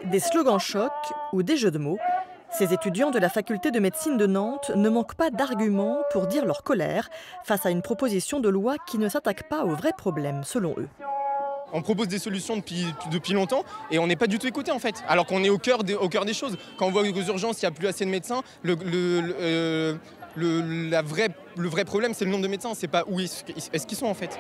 Des slogans chocs ou des jeux de mots, ces étudiants de la faculté de médecine de Nantes ne manquent pas d'arguments pour dire leur colère face à une proposition de loi qui ne s'attaque pas aux vrais problèmes, selon eux. On propose des solutions depuis longtemps et on n'est pas du tout écouté en fait, alors qu'on est au cœur des choses. Quand on voit qu'aux urgences, il n'y a plus assez de médecins, le vrai problème, c'est le nombre de médecins, c'est pas où est-ce qu'ils sont en fait.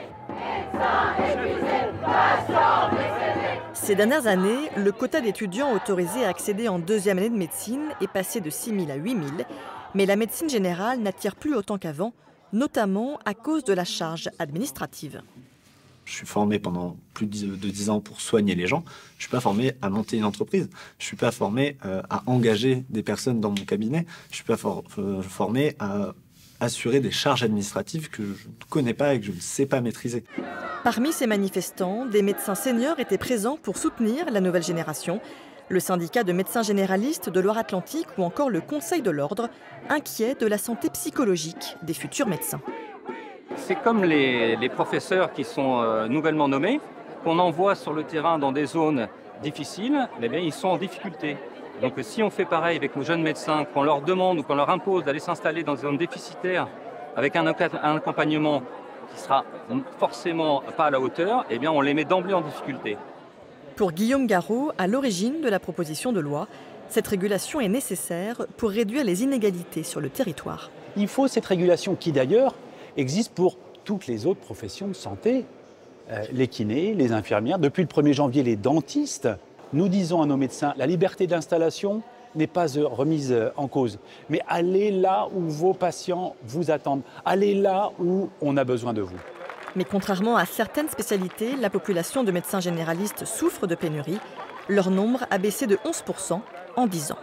Ces dernières années, le quota d'étudiants autorisés à accéder en deuxième année de médecine est passé de 6 000 à 8 000, mais la médecine générale n'attire plus autant qu'avant, notamment à cause de la charge administrative. Je suis formé pendant plus de 10 ans pour soigner les gens. Je ne suis pas formé à monter une entreprise. Je ne suis pas formé à engager des personnes dans mon cabinet. Je ne suis pas formé à assurer des charges administratives que je ne connais pas et que je ne sais pas maîtriser. Parmi ces manifestants, des médecins seniors étaient présents pour soutenir la nouvelle génération. Le syndicat de médecins généralistes de Loire-Atlantique ou encore le Conseil de l'Ordre, inquiet de la santé psychologique des futurs médecins. C'est comme les professeurs qui sont nouvellement nommés, qu'on envoie sur le terrain dans des zones difficiles, eh bien, ils sont en difficulté. Donc si on fait pareil avec nos jeunes médecins, qu'on leur demande ou qu'on leur impose d'aller s'installer dans des zones déficitaires avec un accompagnement qui sera forcément pas à la hauteur, eh bien, on les met d'emblée en difficulté. Pour Guillaume Garot, à l'origine de la proposition de loi, cette régulation est nécessaire pour réduire les inégalités sur le territoire. Il faut cette régulation qui d'ailleurs existe pour toutes les autres professions de santé, les kinés, les infirmières. Depuis le 1er janvier, les dentistes. Nous disons à nos médecins, la liberté d'installation n'est pas remise en cause. Mais allez là où vos patients vous attendent. Allez là où on a besoin de vous. Mais contrairement à certaines spécialités, la population de médecins généralistes souffre de pénurie. Leur nombre a baissé de 11% en 10 ans.